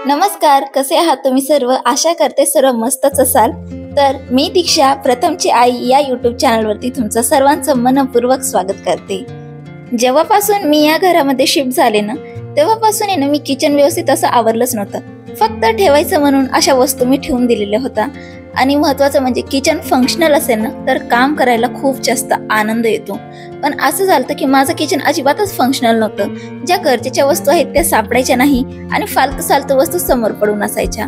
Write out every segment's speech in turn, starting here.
नमस्कार, कसे आहात तुम्ही सर्व? आशा करते सर्व मस्तच असाल. तर मी दीक्षा, प्रथमची आई या यूट्यूब चॅनलवरती तुमचं सर्वांचं मनपूर्वक स्वागत करते. जेव्हापासून मी या घरामध्ये शिफ्ट झाले ना, तेव्हापासून मी किचन व्यवस्थित असं आवरलंच नव्हतं. फक्त ठेवायचं म्हणून अशा वस्तू मी ठेवून दिलेल्या होत्या. आणि महत्त्वाचं म्हणजे किचन फंक्शनल असेल ना, तर काम करायला खूप जास्त आनंद येतो. पण असं झालं की माझं किचन अजिबातच फंक्शनल नव्हतं. ज्या गरजेच्या वस्तू आहेत त्या सापडायच्या नाही आणि फालतू वस्तू समोर पडून असायच्या.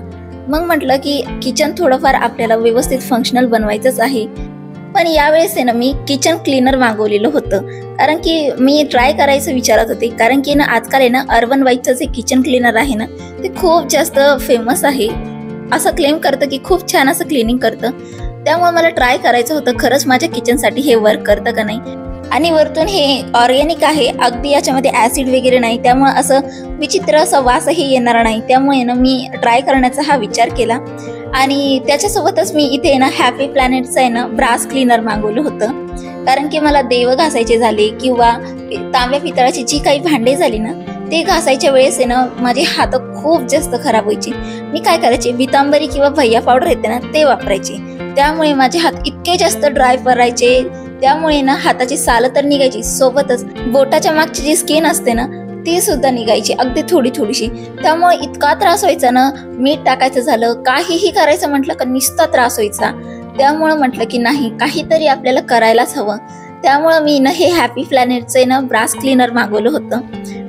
मग म्हटलं की किचन थोडंफार आपल्याला व्यवस्थित फंक्शनल बनवायचंच आहे. पण यावेळेस मी किचन क्लीनर मागवलेलं होतं, कारण की मी ट्राय करायचं विचारत होते. कारण की आजकाल अर्बन वाईटचं जे किचन क्लीनर आहे ना, ते खूप जास्त फेमस आहे. असं क्लेम करतं की खूप छान असं क्लिनिंग करतं. त्यामुळे मला ट्राय करायचं होतं खरंच माझ्या किचनसाठी हे वर्क करतं का नाही. आणि वरतून हे ऑर्गॅनिक आहे, अगदी याच्यामध्ये ऍसिड वगैरे नाही, त्यामुळे असं विचित्र असा वासही येणार नाही. त्यामुळे मी ट्राय करण्याचा हा विचार केला. आणि त्याच्यासोबतच मी इथे हॅपी प्लॅनेटचं ब्रास क्लीनर मागवलं होतं. कारण की मला देव घासायचे झाले किंवा तांब्या पितळाची जी काही भांडे झाली ना, ते घासायच्या वेळेस माझे हात खूप जास्त खराब व्हायचे. मी काय करायचे, वितांबरी किंवा भैया पावडर येते ना, ते वापरायचे. त्यामुळे माझे हात इतके जास्त ड्राय करायचे. त्यामुळे हाताची साल तर निघायची, सोबतच बोटाच्या मागची जी स्किन असते ना, ती सुद्धा निघायची अगदी थोडीशी. त्यामुळे इतका त्रास व्हायचा ना, मीठ टाकायचं झालं, काहीही करायचं म्हटलं का नुसता त्रास व्हायचा. त्यामुळे म्हटलं की नाही, काहीतरी आपल्याला करायलाच हवं. त्यामुळे मी हे हॅपी प्लॅनेटचं ब्रास क्लीनर मागवलं होतं.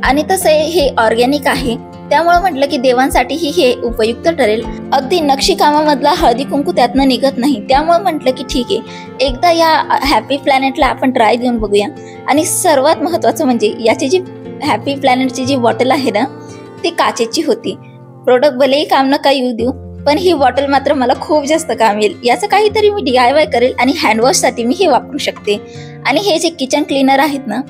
आणि तसं हे ऑर्गॅनिक आहे, त्यामुळे म्हटलं की देवांसाठीही हे उपयुक्त ठरेल. अगदी नक्षीकामामधला हळदी कुंकू त्यातनं निघत नाही. त्यामुळे म्हटलं की ठीक आहे, एकदा या हॅपी प्लॅनेटला आपण ट्राय देऊन बघूया. आणि सर्वात महत्त्वाचं म्हणजे याची जी हॅपी प्लॅनेटची जी बॉटल आहे ना, ती काचेची होती. प्रोडक्ट भलेही काम नका येऊ देऊ, पण ही बॉटल मात्र मला खूप जास्त काम येईल. याचं काहीतरी मी DIY करेल आणि हँडवॉशसाठी मी हे वापरू शकते. आणि हे जे किचन क्लीनर आहेत ना,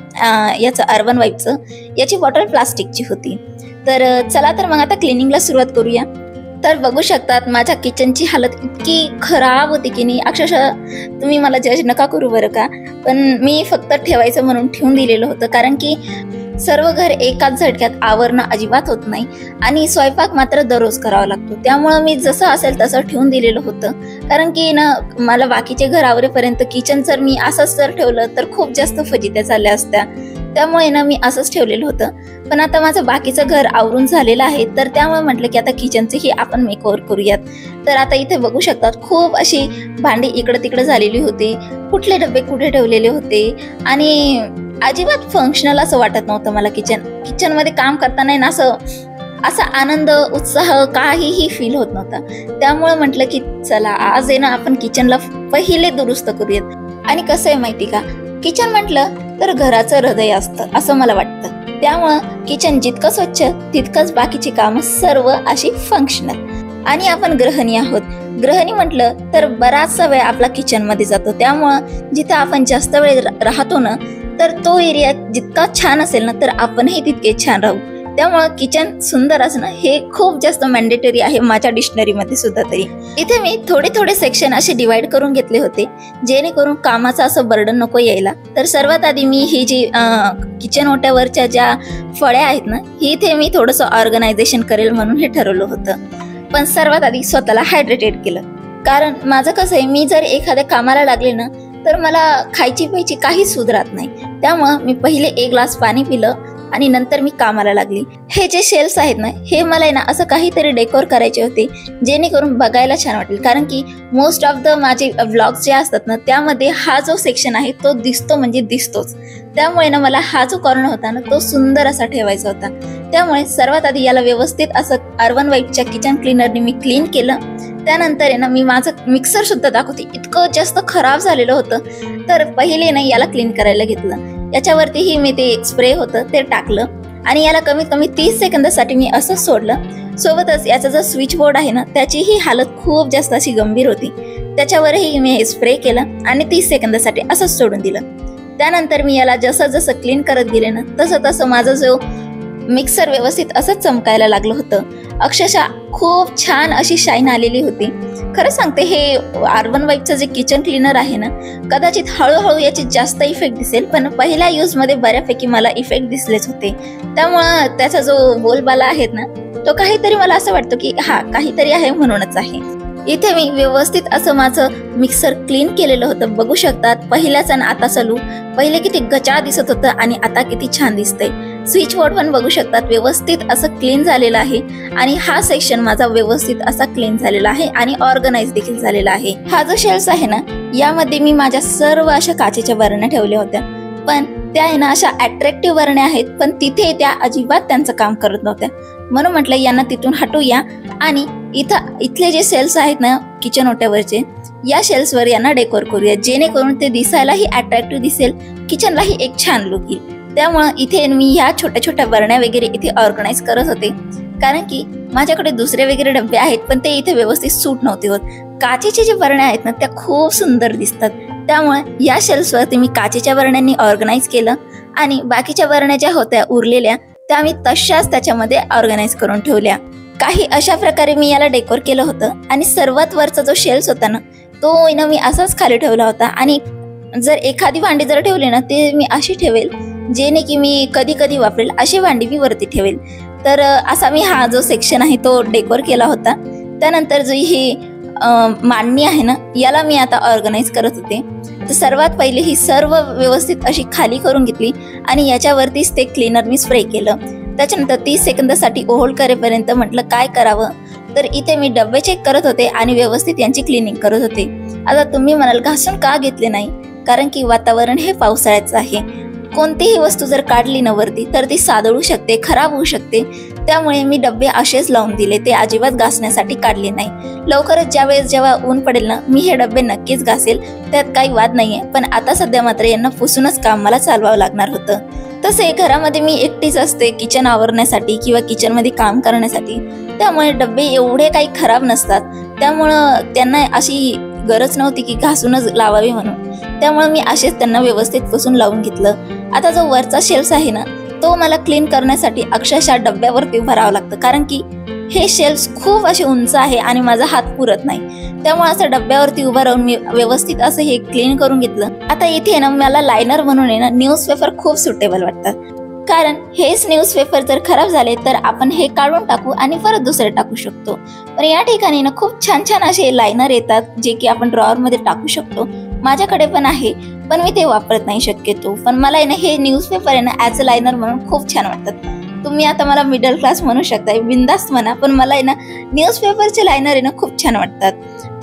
याचं अर्बन वाईपचं, याची बॉटल प्लास्टिकची होती. तर चला तर मग आता क्लिनिंगला सुरुवात करूया. तर बघू शकतात माझ्या किचनची हालत इतकी खराब होती की नाही, अक्षरशः तुम्ही मला जज नका करू बरं का. पण मी फक्त ठेवायचं म्हणून ठेवून दिलेलं होतं. कारण की सर्व घर एकाच झटक्यात आवरणं अजिबात होत नाही आणि स्वयंपाक मात्र दररोज करावा लागतो. त्यामुळं मी जसं असेल तसं ठेवून दिलेलं होतं. कारण की मला बाकीचे घर आवरेपर्यंत किचन जर मी असंच जर ठेवलं तर खूप जास्त फजित्या झाल्या असत्या. त्यामुळे मी असंच ठेवलेलं होतं. पण आता माझं बाकीचं घर आवरून झालेलं आहे, तर त्यामुळे म्हटलं की आता किचनचंही आपण मेकओव्हर करूयात. तर आता इथे बघू शकतात खूप अशी भांडी इकडं तिकडं झालेली होती, कुठले डबे कुठे ठेवलेले होते आणि अजिबात फंक्शनल असं वाटत नव्हतं मला. किचनमध्ये काम करताना असा आनंद उत्साह काहीही फील होत नव्हता. त्यामुळे म्हटलं की चला आज आपण किचनला पहिले दुरुस्त करूयात. आणि कसं आहे माहिती का, किचन म्हटलं तर घराचं हृदय असतं असं मला वाटतं. त्यामुळं किचन जितकं स्वच्छ तितकंच बाकीची कामं सर्व अशी फंक्शनल. आणि आपण गृहिणी आहोत. गृहिणी म्हटलं तर बराचसा वेळ आपला किचनमध्ये जातो. त्यामुळं जिथं आपण जास्त वेळ राहतो ना, तर तो एरिया जितका छान असेल ना, तर आपणही तितके छान राहू. त्यामुळं किचन सुंदर असणं हे खूप जास्त मॅन्डेटरी आहे माझ्या डिक्शनरीमध्ये सुद्धा. तरी इथे मी थोडे थोडे असे डिवाइड करून घेतले होते, जेणेकरून कामाचं असं बर्डन नको यायला. तर सर्वात आधी मी ही जी किचन ओट्यावरच्या ज्या फळ्या आहेत ना, ही इथे मी थोडंसं ऑर्गनायझेशन करेल म्हणून हे ठरवलं होतं. पण सर्वात आधी स्वतःला हायड्रेटेड केलं. कारण माझं कसं आहे, मी जर एखाद्या कामाला लागले ना, तर मला खायची प्यायची काहीच सुधरत नाही. त्यामुळं मी पहिले 1 ग्लास पाणी पिलं आणि नंतर मी कामाला लागली. हे जे शेल्स आहेत ना, हे मला असं काहीतरी डेकोर करायचे होते, जेणेकरून बघायला छान वाटेल. कारण की मोस्ट ऑफ द माझे व्लॉग्स जे असतात ना, त्यामध्ये हा जो सेक्शन आहे तो दिसतो म्हणजे दिसतोच. त्यामुळे मला हा जो कॉर्नर होता ना, तो सुंदर असा ठेवायचा होता. त्यामुळे सर्वात आधी याला व्यवस्थित असं अर्बन वाईटच्या किचन क्लीनरने मी क्लीन केलं. त्यानंतर मी माझं मिक्सर सुद्धा दाखवते, इतकं जास्त खराब झालेलं होतं. तर पहिले याला क्लीन करायला घेतलं. याच्यावरतीही मी ते स्प्रे होतं ते टाकलं आणि याला कमीत कमी 30 सेकंदासाठी मी असं सोडलं. सोबतच याचा जो स्विच बोर्ड आहे ना, त्याचीही हालत खूप जास्त अशी गंभीर होती. त्याच्यावरही मी हे स्प्रे केलं आणि 30 सेकंदासाठी असंच सोडून दिलं. त्यानंतर मी याला जसं क्लीन करत गेले ना, तसं माझा जो मिक्सर व्यवस्थित असंच चमकायला लागलं होतं. अक्षरशः खूप छान अशी शाईन आलेली होती. खरं सांगते, हे अर्बन वाईपचं जे किचन क्लीनर आहे ना, कदाचित हळूहळू याची जास्त इफेक्ट दिसेल, पण पहिल्या यूजमध्ये बऱ्यापैकी मला इफेक्ट दिसलेच होते. त्यामुळं त्याचा जो बोलबाला आहेत ना, तो काहीतरी मला असं वाटतं की हा काहीतरी आहे म्हणूनच आहे. इथे मी व्यवस्थित असं माझं मिक्सर क्लीन केलेलं होतं. बघू शकतात पहिल्याच आणि आता चालू, पहिले किती गचाळ दिसत होतं आणि आता किती छान दिसतंय. स्विच बोर्ड पण बघू शकतात व्यवस्थित असं क्लीन झालेलं आहे आणि हा सेक्शन माझा व्यवस्थित असा क्लीन झालेला आहे आणि ऑर्गनाइज देखील झालेला आहे. हा जो शेल्फ आहे ना, यामध्ये मी माझ्या सर्व अशा काचेच्या बरण्या ठेवल्या होत्या, पण त्या आहे ना अशा अट्रॅक्टिव्ह बरण्या आहेत, पण तिथे त्या अजिबात त्यांचं काम करत नव्हत्या. म्हणून म्हटलं यांना तिथून हटूया आणि इथले जे शेल्फ्स आहेत ना किचन ओट्यावरचे, या शेल्फ्सवर यांना डेकोर करूया, जेणेकरून ते दिसायलाही अट्रॅक्टिव्ह दिसेल, किचनलाही एक छान लुक येईल. त्यामुळं इथे मी ह्या छोट्या छोट्या बरण्या वगैरे इथे ऑर्गनाइज करत होते, कारण की माझ्याकडे दुसरे वगैरे डबे आहेत पण ते इथे व्यवस्थित सूट नव्हते होत. काचेचे जे बरण्या आहेत ना त्या खूप सुंदर दिसतात, त्यामुळे या शेल्फ्सवरती मी काचेच्या बरण्यांनी ऑर्गनाइज केलं आणि बाकीच्या बरण्या ज्या होत्या उरलेल्या त्या मी तशाच त्याच्यामध्ये ऑर्गनाइज करून ठेवल्या. काही अशा प्रकारे मी याला डेकोर केलं होतं आणि सर्वात वरचा जो शेल्फ होता ना तो ना मी असाच खाली ठेवला होता आणि जर एखादी भांडी जर ठेवली ना ते मी अशी ठेवेल जेणे की मी कधी कधी वापरेल अशी भांडी मी वरती ठेवेल. तर असा मी हा जो सेक्शन आहे तो डेकोर केला होता. त्यानंतर जो ही मांडणी आहे ना याला मी आता ऑर्गनाइज करत होते. तर सर्वात पहिले ही सर्व व्यवस्थित अशी खाली करून घेतली आणि याच्यावरतीच ते क्लीनर मी स्प्रे केलं. त्याच्यानंतर 30 सेकंदासाठी होल्ड करेपर्यंत म्हटलं काय करावं, तर इथे मी डबे चेक करत होते आणि व्यवस्थित यांची क्लिनिंग करत होते. आता तुम्ही म्हणाल घासून का घेतले नाही, कारण की वातावरण हे पावसाळ्याचं आहे. कोणतीही वस्तू जर काढली ना वरती तर ती सादळू शकते, खराब होऊ शकते. त्यामुळे मी डबे असेच लावून दिले, ते अजिबात घासण्यासाठी काढले नाही. लवकरच जेव्हा ऊन पडेल ना मी हे डबे नक्कीच घासेल, त्यात काही वाद नाहीये. पण आता सध्या मात्र यांना पुसूनच काम मला चालवावं लागणार होतं. तसे घरामध्ये मी एकटीच असते किचन आवरण्यासाठी किंवा किचनमध्ये काम करण्यासाठी, त्यामुळे डबे एवढे काही खराब नसतात. त्यामुळं त्यांना अशी गरज नव्हती की घासूनच लावावे म्हणून. त्यामुळे मी असेच त्यांना व्यवस्थित पुसून लावून घेतलं. आता जो वरचा शेल्फ आहे ना तो मला क्लीन करण्यासाठी अक्षरशः डब्यावरती उभं राहावं लागतं, कारण की हे शेल्फ खूप असे उंच आहे आणि माझा हात पुरत नाही. त्यामुळे असं डब्यावरती उभं राहून मी व्यवस्थित असं हे क्लीन करून घेतलं. आता इथे ना मला लायनर म्हणून आहे ना न्यूजपेपर खूप सुटेबल वाटतात, कारण हेच न्यूजपेपर जर खराब झाले तर आपण हे काढून टाकू आणि परत दुसरे टाकू शकतो. पण या ठिकाणी ना खूप छान छान असे लायनर येतात जे की आपण ड्रॉवर मध्ये टाकू शकतो. माझ्याकडे पण आहे पण मी ते वापरत नाही शक्यतो. पण मला ना हे न्यूजपेपर आहे ना ॲज अ लायनर म्हणून खूप छान वाटतात. तुम्ही आता मला मिडल क्लास म्हणू शकता, बिंदास्त म्हणा, पण मला आहे ना न्यूजपेपरचे लायनर आहे ना खूप छान वाटतात.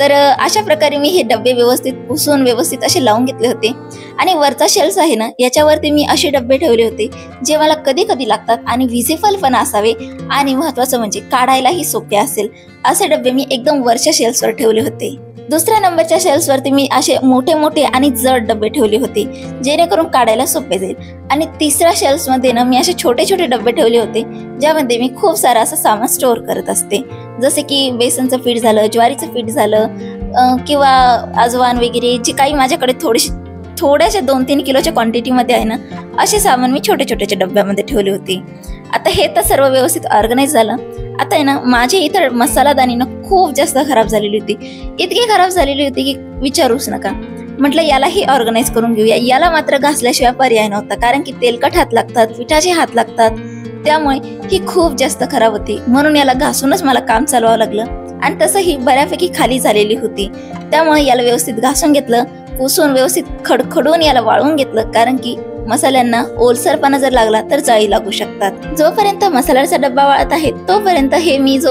तर अशा प्रकारे मी हे डबे व्यवस्थित पुसून व्यवस्थित असे लावून घेतले होते. आणि वरचा शेल्फ आहे ना याच्यावरती मी असे डबे ठेवले होते जे मला कधी कधी लागतात आणि विजेबल पण असावे आणि महत्वाचं म्हणजे काढायलाही सोपे असेल असे डबे मी एकदम वरच्या शेल्फवर ठेवले होते. दुसऱ्या नंबरच्या शेल्फवरती मी असे मोठे मोठे आणि जड डबे ठेवले होते जेणेकरून काढायला सोपे जाईल. आणि तिसऱ्या शेल्फमध्ये ना मी असे छोटे छोटे डबे ठेवले होते ज्यामध्ये मी खूप सारं असं सामान स्टोअर करत असते, जसे की बेसनचं पीठ झालं, ज्वारीचं पीठ झालं किंवा अजवान वगैरे जे काही माझ्याकडे थोड्याशा 2-3 किलोच्या क्वांटिटीमध्ये आहे ना असे सामान मी छोटे छोट्याच्या डब्यामध्ये ठेवले होते. आता हे तर सर्व व्यवस्थित ऑर्गनाइज झालं. आता आहे ना माझी इतर मसालादानी ना खूप जास्त खराब झालेली होती, इतकी खराब झालेली होती की विचारूच नका. म्हटलं यालाही ऑर्गनाइज करून घेऊया. याला मात्र घासल्याशिवाय पर्याय नव्हता, कारण की तेलकट हात लागतात, पिठाचे हात लागतात, त्यामुळे ही खूप जास्त खराब होती. म्हणून याला घासूनच मला काम चालवावं लागलं. आणि तसं ही बऱ्यापैकी खाली झालेली होती, त्यामुळे याला व्यवस्थित घासून घेतलं, पुसून व्यवस्थित खडखडून याला वाळवून घेतलं, कारण की मसाल्यांना ओलसरपणा जर लागला तर जाळी लागू शकतात. जोपर्यंत मसाल्याचा डब्बा वाळत आहे तोपर्यंत हे मी जो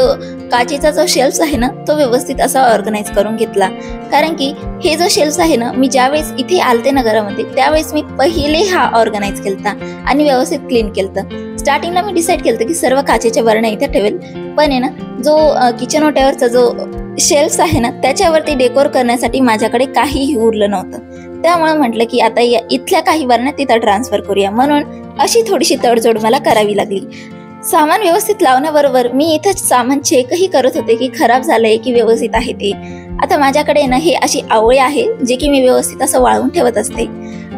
काचेचा जो शेल्फ आहे ना तो व्यवस्थित असा ऑर्गनाइज करून घेतला. कारण की हे जो शेल्फ आहे ना मी ज्यावेळेस इथे आलते ना घरामध्ये त्यावेळेस मी पहिले हा ऑर्गनाइज केलता आणि व्यवस्थित क्लीन केलतं. स्टार्टिंगला मी डिसाईड केलं की सर्व काचेच्या बरण्या इथे ठेवेल, पण आहे ना जो किचन ओट्यावरचा जो शेल्फ आहे ना त्याच्यावरती डेकोर करण्यासाठी माझ्याकडे काहीही उरलं नव्हतं. त्यामुळे म्हटलं की आता इथल्या काही बरण्या तिथं ट्रान्सफर करूया, म्हणून अशी थोडीशी तडजोड मला करावी लागली. सामान व्यवस्थित लावण्याबरोबर मी इथं सामान चेकही करत होते की खराब झालंय की व्यवस्थित आहे ते. आता माझ्याकडे ना हे अशी आवळे आहे जे की मी व्यवस्थित असं वाळवून ठेवत असते,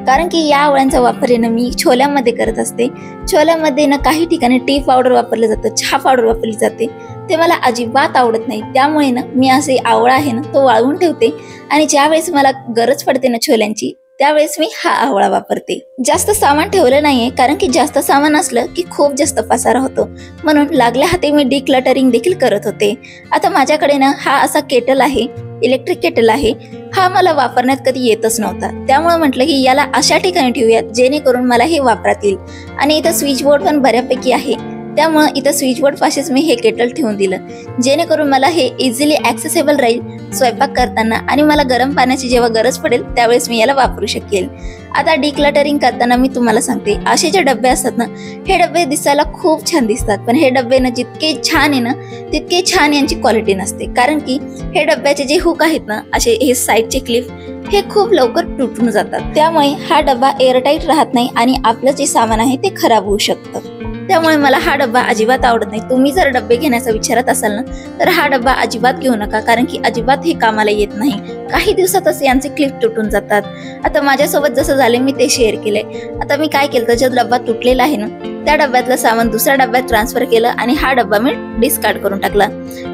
कारण की या आवळ्यांचा वापर आहे ना मी छोल्यामध्ये करत असते. छोल्यामध्ये ना काही ठिकाणी टी पावडर वापरलं जातं, चहा पावडर वापरली जाते, ते मला अजिबात आवडत नाही. त्यामुळे ना मी असे आवळा आहे ना तो वाळवून ठेवते आणि ज्यावेळेस मला गरज पडते ना छोल्यांची त्यावेळेस मी हा आवळा वापरते. जास्त सामान ठेवलं नाहीये कारण की जास्त सामान असलं की खूप जास्त पसारा होतो, म्हणून लागल्या हाती मी डिक्लटरिंग देखील करत होते. आता माझ्याकडे ना हा असा केटल आहे, इलेक्ट्रिक केटल आहे. हा मला वापरण्यात कधी येतच नव्हता, त्यामुळे म्हटलं की याला अशा ठिकाणी ठेवूयात जेणेकरून मला हे वापरात येईल. आणि इथं स्विच बोर्ड पण बऱ्यापैकी आहे, त्यामुळे इथं स्विच बोर्ड पाशीच मी हे केटल ठेवून दिलं, जेणेकरून मला हे इझिली ॲक्सेसेबल राहील स्वयंपाक करताना आणि मला गरम पाण्याची जेव्हा गरज पडेल त्यावेळेस मी याला वापरू शकेल. आता डिक्लटरिंग करताना मी तुम्हाला सांगते, असे जे डबे असतात ना, हे डबे दिसायला खूप छान दिसतात, पण हे डबे ना जितके छान आहे ना तितके छान यांची क्वालिटी नसते. कारण की हे डब्याचे जे हुक आहेत ना, असे हे साईडचे क्लिप, हे खूप लवकर तुटून जातात. त्यामुळे हा डबा एअरटाईट राहत नाही आणि आपलं जे सामान आहे ते खराब होऊ शकतं. त्यामुळे मला हा डब्बा अजिबात आवडत नाही. तुम्ही जर डब्बे घेण्याचा विचारत असाल ना, तर हा डब्बा अजिबात घेऊ नका, कारण की अजिबात हे कामाला येत नाही. काही दिवसातच यांचे क्लिप तुटून जातात. आता माझ्यासोबत जसं झाले मी ते शेअर केले. आता मी काय केलं, जो डब्बा तुटलेला आहे ना, त्या डब्यातलं सामान दुसऱ्या डब्यात ट्रान्सफर केलं आणि हा डब्बा मी डिस्कार्ड करून टाकला.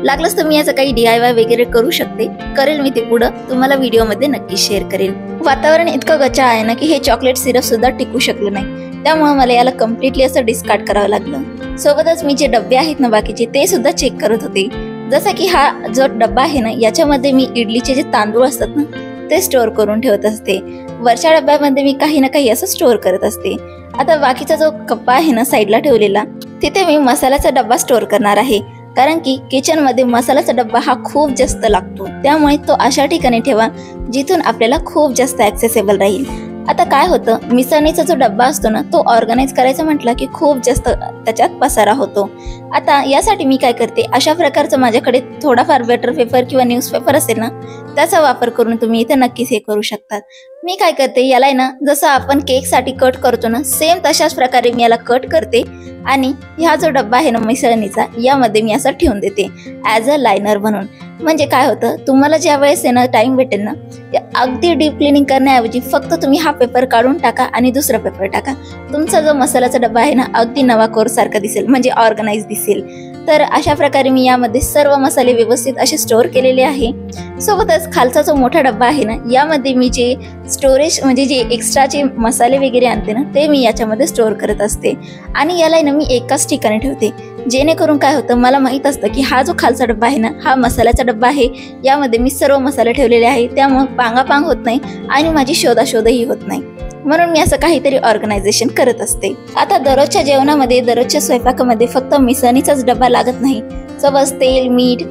लागलंच तर मी याचं काही DIY वगैरे करू शकते, करेल मी ते पुढं, तुम्हाला व्हिडिओमध्ये नक्की शेअर करेल. वातावरण इतकं गचा आहे ना की हे चॉकलेट सिरप सुद्धा टिकू शकलं नाही, त्यामुळे मला याला कम्प्लिटली असं डिस्कार्ड करावं लागलं. सोबतच मी जे डब्बे आहेत ना बाकीचे ते सुद्धा चेक करत होते. जसं की हा जो डब्बा आहे ना, याच्यामध्ये मी इडलीचे जे तांदूळ असतात ना ते स्टोअर करून ठेवत असते. वरच्या डब्यामध्ये मी काही ना काही असं स्टोअर करत असते. आता बाकीचा जो कप्पा आहे ना साईडला ठेवलेला, तिथे मी मसाल्याचा डब्बा स्टोअर करणार आहे, कारण की किचनमध्ये मसाल्याचा डब्बा हा खूप जास्त लागतो. त्यामुळे तो अशा ठिकाणी ठेवा जिथून आपल्याला खूप जास्त ॲक्सेसेबल राहील. आता काय होतं, मिसळणीचा जो डब्बा असतो ना, तो ऑर्गनाइज करायचा म्हटलं की खूप जास्त त्याच्यात पसारा होतो. आता यासाठी मी काय करते, अशा प्रकारचं माझ्याकडे थोडाफार बटर पेपर किंवा न्यूजपेपर असेल ना, त्याचा वापर करून तुम्ही इथे नक्कीच हे करू शकतात. मी काय करते, याला आहे ना जसं आपण केकसाठी कट करतो ना, सेम तशाच प्रकारे मी याला कट करते आणि हा जो डब्बा आहे ना मिसळणीचा, यामध्ये मी असं ठेवून देते ॲज अ लायनर म्हणून. म्हणजे काय होतं, तुम्हाला ज्या वेळेस आहे ना टाइम भेटेल ना, अगदी डीप क्लिनिंग करण्याऐवजी फक्त तुम्ही हा पेपर काढून टाका आणि दुसरा पेपर टाका. तुमचा जो मसाल्याचा डब्बा आहे ना, अगदी नवा कोरसारखा दिसेल, म्हणजे ऑर्गनाइज दिसेल. तर अशा प्रकारे मी यामध्ये सर्व मसाले व्यवस्थित असे स्टोअर केलेले आहे. सोबतच खालचा जो मोठा डब्बा आहे ना, यामध्ये मी जे स्टोरेज म्हणजे जे एक्स्ट्राचे मसाले वगैरे आणते ना, ते मी याच्यामध्ये स्टोअर करत असते. आणि याला ना मी एकाच ठिकाणी ठेवते, जेणेकरून काय होतं, मला माहीत असतं की हा जो खालचा डब्बा आहे ना, हा मसाल्याचा डब्बा आहे. यामध्ये मी सर्व मसाले ठेवलेले आहे, त्यामुळे पांगापांग होत नाही आणि माझी शोधाशोधही होत नाही. म्हणून मी असं काहीतरी ऑर्गनायझेशन करत असते. आता दररोजच्या जेवणामध्ये, दररोजच्या स्वयंपाकामध्ये फक्त मिसळणीचाच डब्बा लागत नाही, सोबत तेल, मीठ,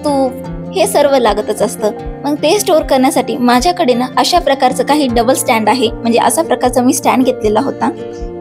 तूप हे सर्व लागतच असतं. मग ते स्टोअर करण्यासाठी माझ्याकडे ना अशा प्रकारचं काही डबल स्टँड आहे. म्हणजे अशा प्रकारचा मी स्टँड घेतलेला होता,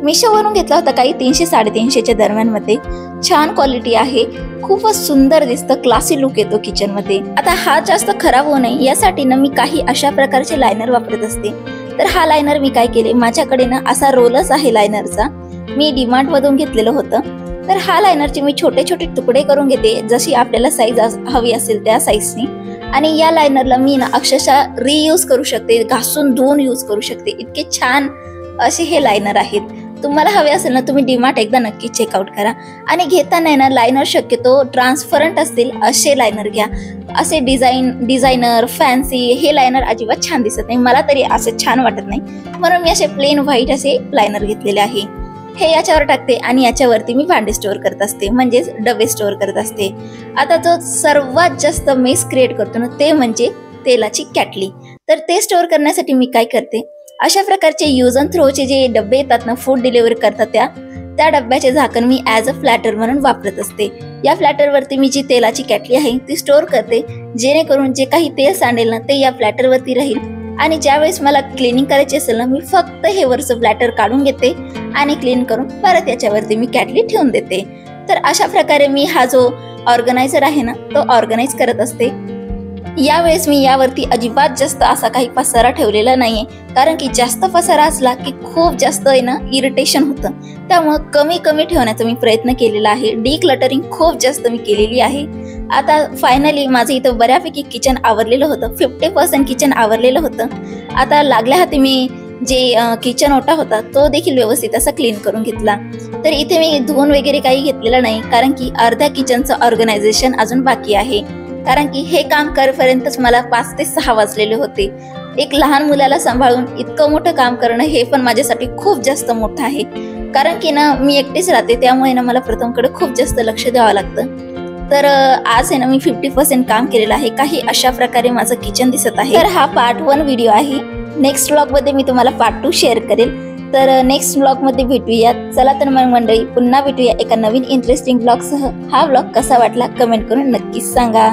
मिशोवरून घेतला होता, काही 300-350च्या दरम्यानमध्ये. छान क्वालिटी आहे, खूपच सुंदर दिसतं, क्लासी लुक येतो किचनमध्ये. आता हा जास्त खराब होऊ नये यासाठी ना मी काही अशा प्रकारचे लायनर वापरत असते. तर हा लायनर मी काय केले, माझ्याकडे ना असा रोलच आहे लायनरचा, मी डीमार्ट मधून घेतलेलं होतं. तर हा लायनरचे मी छोटे छोटे तुकडे करून घेते, जशी आपल्याला साईज हवी असेल त्या साईजनी. आणि या लायनरला मी ना अक्षरशः रियूज करू शकते, घासून धुवून यूज करू शकते, इतके छान असे हे लायनर आहेत. तुम्हाला हवे असेल ना, तुम्ही डीमार्ट एकदा नक्की चेकआउट करा. आणि घेताना ना लायनर शक्यतो ट्रान्सपरंट असतील असे लायनर घ्या. असे डिझायनर फॅन्सी हे लायनर अजिबात छान दिसत नाही, मला तरी असे छान वाटत नाही, म्हणून मी असे प्लेन व्हाईट असे लायनर घेतलेले आहे. हे याच्यावर टाकते आणि याच्यावरती मी भांडे स्टोअर करत असते, म्हणजेच डबे स्टोअर करत असते. आता जो सर्वात जास्त मेस क्रिएट करतो ना, ते म्हणजे तेलाची कॅटली. तर ते स्टोअर करण्यासाठी मी काय करते, अशा प्रकारचे यूज अँड थ्रोचे जे डबे येतात ना, फूड डिलिव्हरी करतात, त्या डब्याचे झाकण मी ॲज अ फ्लॅटर म्हणून वापरत असते. या फ्लॅटरवरती मी जी तेलाची कॅटली आहे ती स्टोअर करते, जेणेकरून जे काही तेल सांडेल ना ते या फ्लॅटरवरती राहील. आणि ज्यावेळेस मला क्लिनिंग करायची असेल ना, मी फक्त हे वरचं फ्लॅटर काढून घेते आणि क्लीन करून परत याच्यावरती मी कॅटली ठेवून देते. तर अशा प्रकारे मी हा जो ऑर्गनायझर आहे ना, तो ऑर्गनाइज करत असते. यावेळेस मी यावरती अजिबात जास्त असा काही पसारा ठेवलेला नाहीये, कारण की जास्त पसारा असला की खूप जास्त आहे ना इरिटेशन होतं. त्यामुळे कमी कमी ठेवण्याचा मी प्रयत्न केलेला आहे. डिक्लटरिंग खूप जास्त मी केलेली आहे. आता फायनली माझं इथं बऱ्यापैकी किचन आवरलेलं होतं, 50% किचन आवरलेलं होतं. आता लागल्या हाती मी जे किचन ओटा होता तो देखील व्यवस्थित असा क्लीन करून घेतला. तर इथे मी धुवून वगैरे काही घेतलेलं नाही, कारण की अर्ध्या किचनचं ऑर्गनायझेशन अजून बाकी आहे. कारण की हे काम करेपर्यंतच मला 5 ते 6 वाजलेले होते. एक लहान मुलाला सांभाळून इतकं मोठं काम करणं हे पण माझ्यासाठी खूप जास्त मोठं आहे. कारण की ना मी एकटीच राहते, त्यामुळे ना मला प्रथमकडे खूप जास्त लक्ष द्यावं लागतं. तर आज आहे ना मी 50% काम केलेलं आहे. काही अशा प्रकारे माझं किचन दिसत आहे. तर हा पार्ट 1 व्हिडिओ आहे. नेक्स्ट व्लॉग मध्ये मी तुम्हाला पार्ट 2 शेअर करेल. तर नेक्स्ट व्लॉग मध्ये भेटूया. चला तर मग मंडळी, पुन्हा भेटूया एका नवीन इंटरेस्टिंग व्लॉग सह. हा व्लॉग कसा वाटला कमेंट करून नक्कीच सांगा.